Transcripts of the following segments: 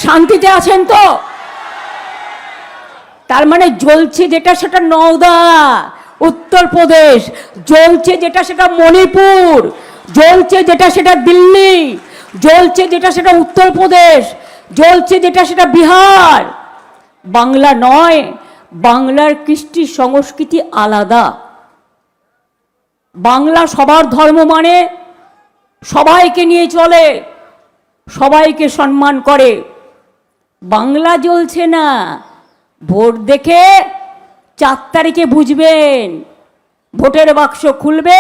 শান্তিতে আছেন তো? তার মানে জ্বলছে যেটা সেটা নওদা, উত্তরপ্রদেশ, জ্বলছে যেটা সেটা মণিপুর, জ্বলছে যেটা সেটা দিল্লি, জ্বলছে যেটা সেটা উত্তরপ্রদেশ, জ্বলছে যেটা সেটা বিহার। বাংলা নয়, বাংলার কৃষ্টি সংস্কৃতি আলাদা। বাংলা সবার ধর্ম মানে, সবাইকে নিয়ে চলে, সবাইকে সম্মান করে। বাংলা জ্বলছে না, ভোট দেখে 4 তারিখে বুঝবেন। ভোটের বাক্স খুলবে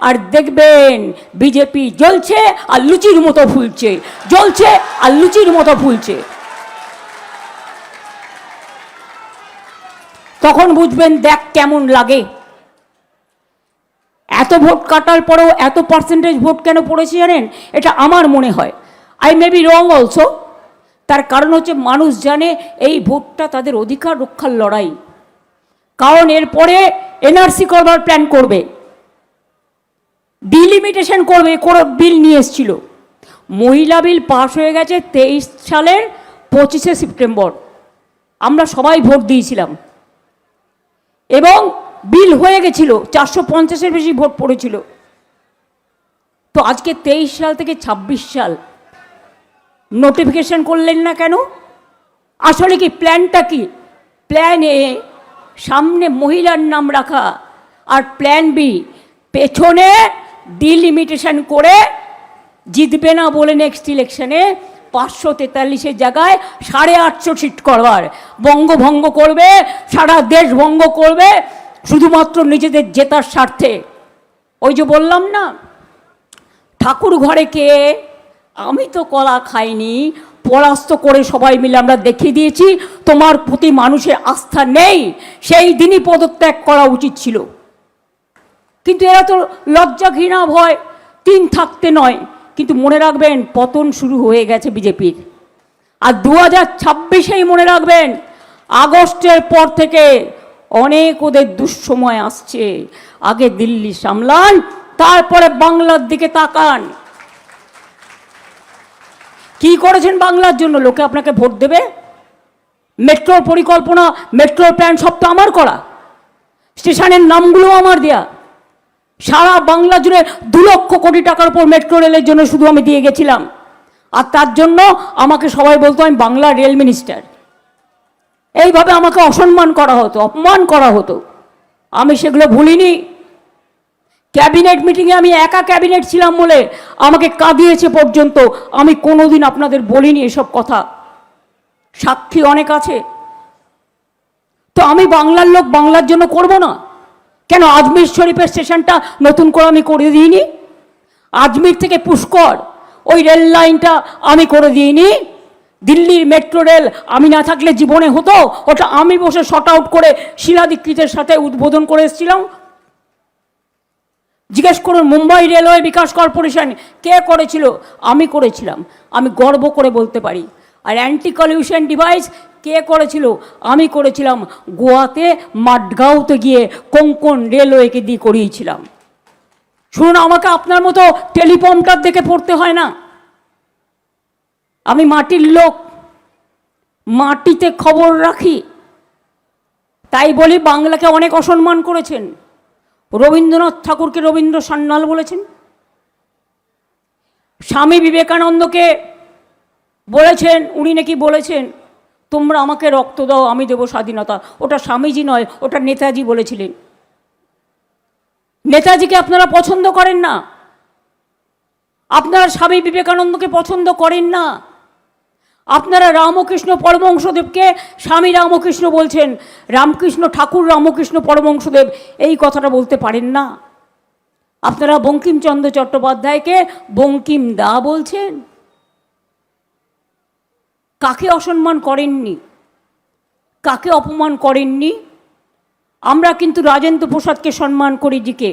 আর দেখবেন বিজেপি জ্বলছে আর লুচির মতো ফুলছে, জ্বলছে আর লুচির মতো ফুলছে। তখন বুঝবেন দেখ কেমন লাগে। এত ভোট কাটার পরেও এত পার্সেন্টেজ ভোট কেন পড়েছে জানেন? এটা আমার মনে হয়, I may be wrong also. তার কারণ হচ্ছে মানুষ জানে এই ভোটটা তাদের অধিকার রক্ষার লড়াই। কারণ এরপরে এনআরসি করবার প্ল্যান করবে, ডিলিমিটেশন করবে, কোনো বিল নিয়ে এসেছিল। মহিলা বিল পাস হয়ে গেছে 23 সালের 25শে সেপ্টেম্বর। আমরা সবাই ভোট দিয়েছিলাম এবং বিল হয়ে গেছিল, 450-এর বেশি ভোট পড়েছিল। তো আজকে 23 সাল থেকে 26 সাল নোটিফিকেশন করলেন না কেন? আসলে কি প্ল্যানটা কি? প্ল্যান এ সামনে মহিলার নাম রাখা, আর প্ল্যান বি পেছনে ডিলিমিটেশন করে জিতবে না বলে নেক্সট ইলেকশনে 543-এর জায়গায় 850 সিট করবার, বঙ্গভঙ্গ করবে, সারা দেশ ভঙ্গ করবে শুধুমাত্র নিজেদের জেতার স্বার্থে। ওই যে বললাম না, ঠাকুর ঘরে কে? আমি তো কলা খাইনি, পরাস্ত করে সবাই মিলে আমরা দেখিয়ে দিয়েছি তোমার প্রতি মানুষের আস্থা নেই, সেই দিনই পদত্যাগ করা উচিত ছিল। কিন্তু এরা তো লজ্জা, ঘৃণা, ভয় 3 থাকতে নয়। কিন্তু মনে রাখবেন পতন শুরু হয়ে গেছে বিজেপির। আর 2026-এই মনে রাখবেন আগস্টের পর থেকে অনেক ওদের দুঃসময় আসছে। আগে দিল্লি সামলান, তারপরে বাংলার দিকে তাকান। কি করেছেন বাংলার জন্য? লোকে আপনাকে ভোট দেবে? মেট্রোর পরিকল্পনা, মেট্রোর প্ল্যান সব তো আমার করা, স্টেশনের নামগুলো আমার দেয়া। সারা বাংলা জুড়ে 2 লক্ষ কোটি টাকার উপর মেট্রো রেলের জন্য শুধু আমি দিয়ে গেছিলাম। আর তার জন্য আমাকে সবাই বলতো আমি বাংলার রেল মিনিস্টার। এইভাবে আমাকে অসম্মান করা হতো, অপমান করা হতো। আমি সেগুলো ভুলিনি। ক্যাবিনেট মিটিংয়ে আমি একা ক্যাবিনেট ছিলাম বলে আমাকে কাঁদিয়েছে পর্যন্ত। আমি কোনোদিন আপনাদের বলিনি এসব কথা, সাক্ষী অনেক আছে। তো আমি বাংলার লোক, বাংলার জন্য করব না কেন? আজমির শরীফের স্টেশনটা নতুন করে আমি করে দিইনি? আজমির থেকে পুষ্কর ওই রেল লাইনটা আমি করে দিইনি? দিল্লির মেট্রো রেল আমি না থাকলে জীবনে হতো? ওটা আমি বসে শর্ট আউট করে শিলা দীক্ষিতের সাথে উদ্বোধন করে এসেছিলাম। জিজ্ঞেস করুন মুম্বাই রেলওয়ে বিকাশ কর্পোরেশন কে করেছিল? আমি করেছিলাম, আমি গর্ব করে বলতে পারি। আর অ্যান্টি কলিউশন ডিভাইস কে করেছিল? আমি করেছিলাম। গোয়াতে মাডগাঁওতে গিয়ে কোঙ্কণ রেলওয়েকে দিয়ে করিয়েছিলাম। শুনুন, আমাকে আপনার মতো টেলিপম্পটার দেখে পড়তে হয় না। আমি মাটির লোক, মাটিতে খবর রাখি। তাই বলি বাংলাকে অনেক অসম্মান করেছেন। রবীন্দ্রনাথ ঠাকুরকে রবীন্দ্র সান্যাল বলেছেন, স্বামী বিবেকানন্দকে বলেছেন, উনি নাকি বলেছেন তোমরা আমাকে রক্ত দাও আমি দেব স্বাধীনতা। ওটা স্বামীজি নয়, ওটা নেতাজি বলেছিলেন। নেতাজিকে আপনারা পছন্দ করেন না, আপনারা স্বামী বিবেকানন্দকে পছন্দ করেন না। আপনারা রামকৃষ্ণ পরমহংসদেবকে স্বামী রামকৃষ্ণ বলছেন, রামকৃষ্ণ ঠাকুর রামকৃষ্ণ পরমহংসদেব এই কথাটা বলতে পারেন না। আপনারা বঙ্কিমচন্দ্র চট্টোপাধ্যায়কে বঙ্কিম দা বলছেন। কাকে অসম্মান করেননি, কাকে অপমান করেননি? আমরা কিন্তু রাজেন্দ্র প্রসাদকে সম্মান করি, জিকে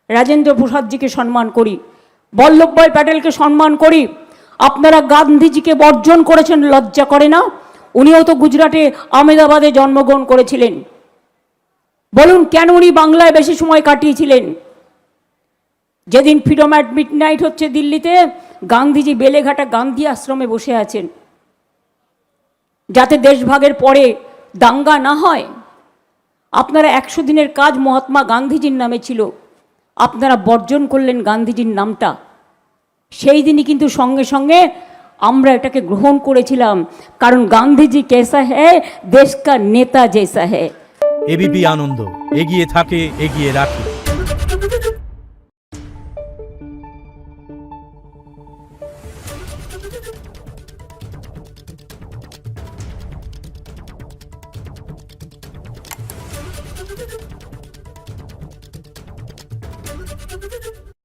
রাজেন্দ্র প্রসাদজিকে সম্মান করি, বল্লভভাই প্যাটেলকে সম্মান করি। আপনারা গান্ধীজিকে বর্জন করেছেন, লজ্জা করে না? উনিও তো গুজরাটে আহমেদাবাদে জন্মগ্রহণ করেছিলেন। বলুন কেন উনি বাংলায় বেশি সময় কাটিয়েছিলেন? যেদিন ফ্রিডম অ্যাট মিডনাইট হচ্ছে দিল্লিতে, গান্ধীজি বেলেঘাটা গান্ধী আশ্রমে বসে আছেন। যাতে দেশভাগের পরে দাঙ্গা না হয়। আপনারা 100 দিনের কাজ মহাত্মা গান্ধীজির নামে ছিল, আপনারা বর্জন করলেন গান্ধীজির নামটা। সেই দিনই কিন্তু সঙ্গে সঙ্গে আমরা এটাকে গ্রহণ করেছিলাম, কারণ গান্ধীজি কেসা হ্যায় দেশ কা নেতা জেসা হ্যায়। এবিপি আনন্দ এগিয়ে থাকে, এগিয়ে রাখে।